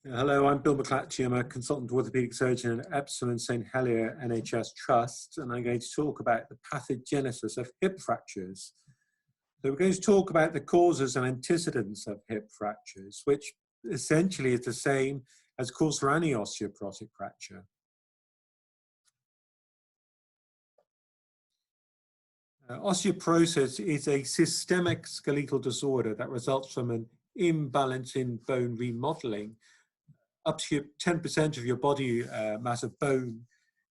Hello, I'm Bill McClatchie. I'm a consultant orthopedic surgeon at Epsom and St Helier NHS Trust, and I'm going to talk about the pathogenesis of hip fractures. So we're going to talk about the causes and antecedents of hip fractures, which essentially is the same as cause for any osteoporotic fracture. Osteoporosis is a systemic skeletal disorder that results from an imbalance in bone remodeling. Up to 10% of your body mass of bone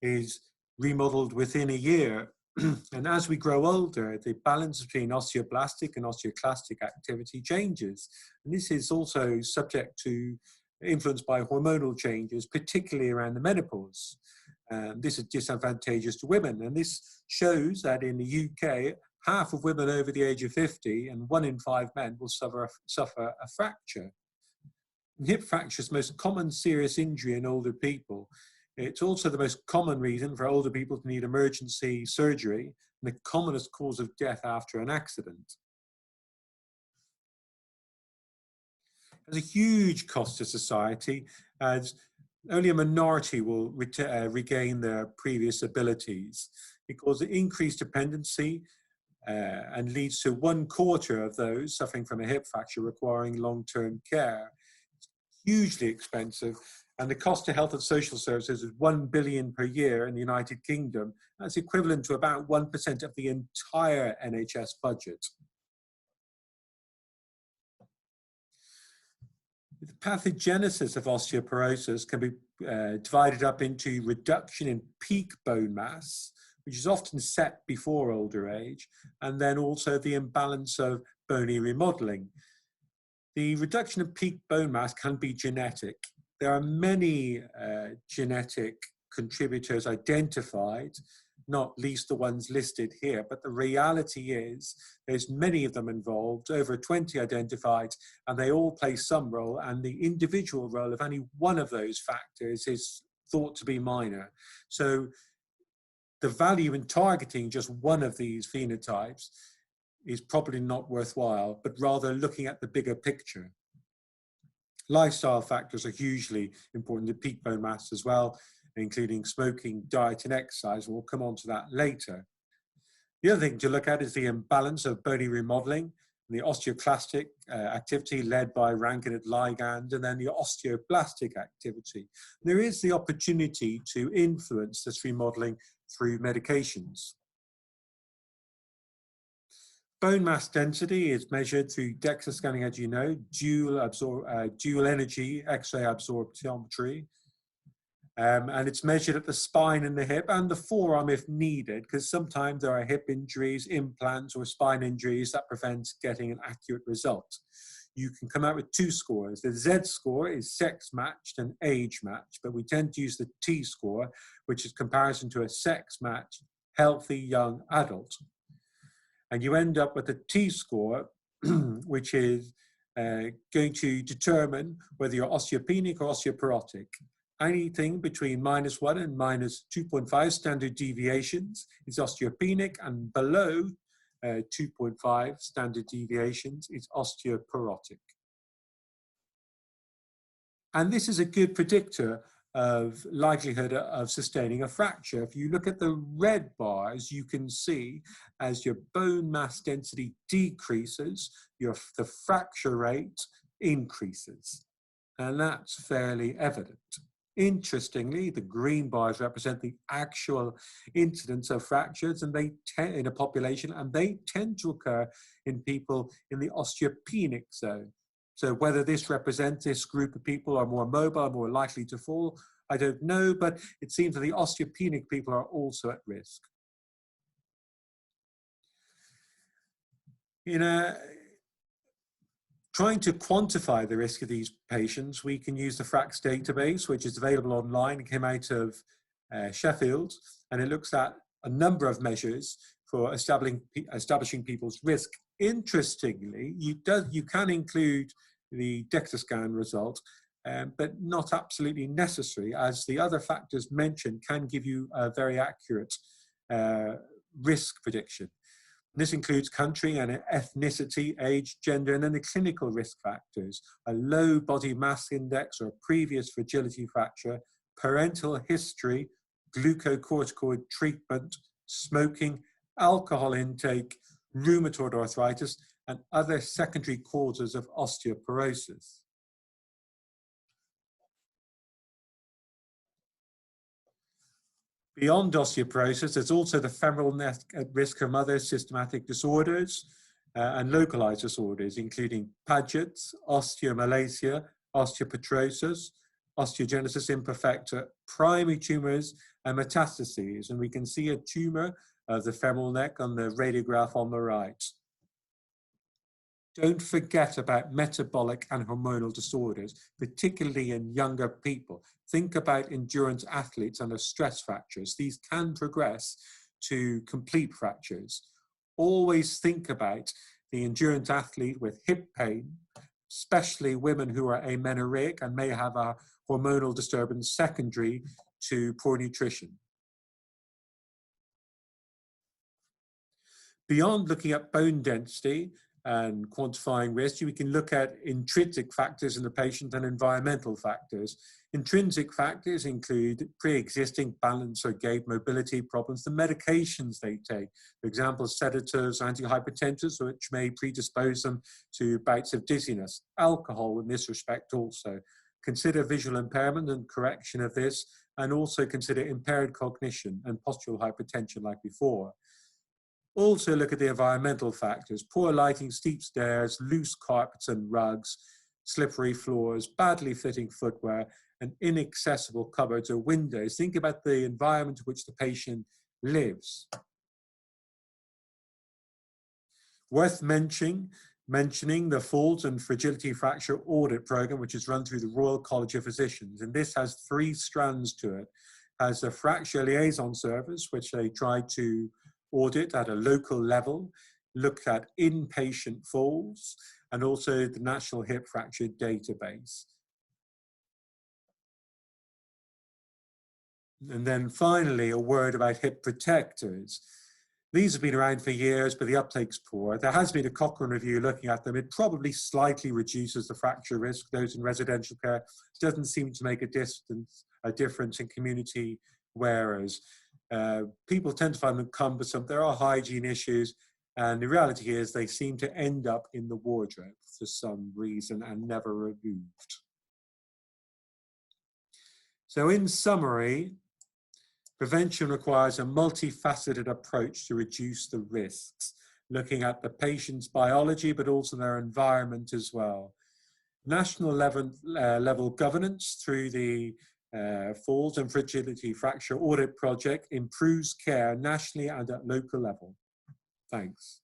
is remodeled within a year. And as we grow older, the balance between osteoblastic and osteoclastic activity changes. And this is also subject to influenced by hormonal changes, particularly around the menopause. This is disadvantageous to women. And this shows that in the UK, half of women over the age of 50 and 1 in 5 men will suffer a fracture. Hip fracture is the most common serious injury in older people. It's also the most common reason for older people to need emergency surgery and the commonest cause of death after an accident. There's a huge cost to society, as only a minority will regain their previous abilities. It causes increased dependency and leads to 1/4 of those suffering from a hip fracture requiring long-term care. Hugely expensive, and the cost to health and social services is $1 billion per year in the United Kingdom. That's equivalent to about 1% of the entire NHS budget. The pathogenesis of osteoporosis can be divided up into reduction in peak bone mass, which is often set before older age, and then also the imbalance of bony remodeling. The reduction of peak bone mass can be genetic. There are many genetic contributors identified, not least the ones listed here, but the reality is there's many of them involved, over 20 identified, and they all play some role, and the individual role of any one of those factors is thought to be minor. So the value in targeting just one of these phenotypes is probably not worthwhile, but rather looking at the bigger picture. Lifestyle factors are hugely important to peak bone mass as well, including smoking, diet, and exercise. We'll come on to that later. The other thing to look at is the imbalance of bony remodeling, the osteoclastic activity led by rankin ligand, and then the osteoblastic activity. There is the opportunity to influence this remodeling through medications. Bone mass density is measured through DEXA scanning, as you know, dual energy X-ray absorptiometry. And it's measured at the spine and the hip and the forearm if needed, because sometimes there are hip injuries, implants, or spine injuries that prevent getting an accurate result. You can come out with 2 scores. The Z score is sex matched and age matched, but we tend to use the T score, which is comparison to a sex matched, healthy young adult. And you end up with a T score, which is going to determine whether you're osteopenic or osteoporotic. Anything between -1 and -2.5 standard deviations is osteopenic, and below 2.5 standard deviations is osteoporotic. And this is a good predictor of likelihood of sustaining a fracture. If you look at the red bars, you can see as your bone mass density decreases, the fracture rate increases. And that's fairly evident. Interestingly, the green bars represent the actual incidence of fractures and in a population, and they tend to occur in people in the osteopenic zone. So whether this represents this group of people are more mobile, more likely to fall, I don't know, but it seems that the osteopenic people are also at risk. Trying to quantify the risk of these patients, we can use the FRAX database, which is available online. It came out of Sheffield, and it looks at a number of measures for establishing people's risk. Interestingly, you can include the DEXA scan result, but not absolutely necessary, as the other factors mentioned can give you a very accurate risk prediction. This includes country and ethnicity, age, gender, and then the clinical risk factors: a low body mass index or a previous fragility fracture, parental history, glucocorticoid treatment, smoking, alcohol intake, rheumatoid arthritis, and other secondary causes of osteoporosis. Beyond osteoporosis, there's also the femoral neck at risk from other systematic disorders and localized disorders, including Paget's, osteomalacia, osteopetrosis, osteogenesis imperfecta, primary tumors, and metastases. And we can see a tumor of the femoral neck on the radiograph on the right. Don't forget about metabolic and hormonal disorders, particularly in younger people. Think about endurance athletes under stress fractures. These can progress to complete fractures. Always think about the endurance athlete with hip pain, especially women who are amenorrheic and may have a hormonal disturbance secondary to poor nutrition. Beyond looking at bone density and quantifying risk, we can look at intrinsic factors in the patient and environmental factors. Intrinsic factors include pre-existing balance or gait mobility problems, the medications they take, for example, sedatives, antihypertensives, which may predispose them to bouts of dizziness, alcohol in this respect also. Consider visual impairment and correction of this, and also consider impaired cognition and postural hypertension like before. Also look at the environmental factors: poor lighting, steep stairs, loose carpets and rugs, slippery floors, badly fitting footwear, and inaccessible cupboards or windows. Think about the environment in which the patient lives. Worth mentioning the Falls and Fragility Fracture Audit Program, which is run through the Royal College of Physicians. And this has 3 strands to it. It has a fracture liaison service, which they try to audit at a local level, look at inpatient falls, and also the National Hip Fracture Database. And then finally, a word about hip protectors. These have been around for years, but the uptake's poor. There has been a Cochrane review looking at them. It probably slightly reduces the fracture risk, those in residential care. It doesn't seem to make a difference in community wearers. People tend to find them cumbersome. There are hygiene issues, and the reality is they seem to end up in the wardrobe for some reason and never removed. So in summary, prevention requires a multifaceted approach to reduce the risks, looking at the patient's biology, but also their environment as well. National level governance through the Falls and Fragility Fracture Audit Project improves care nationally and at local level. Thanks.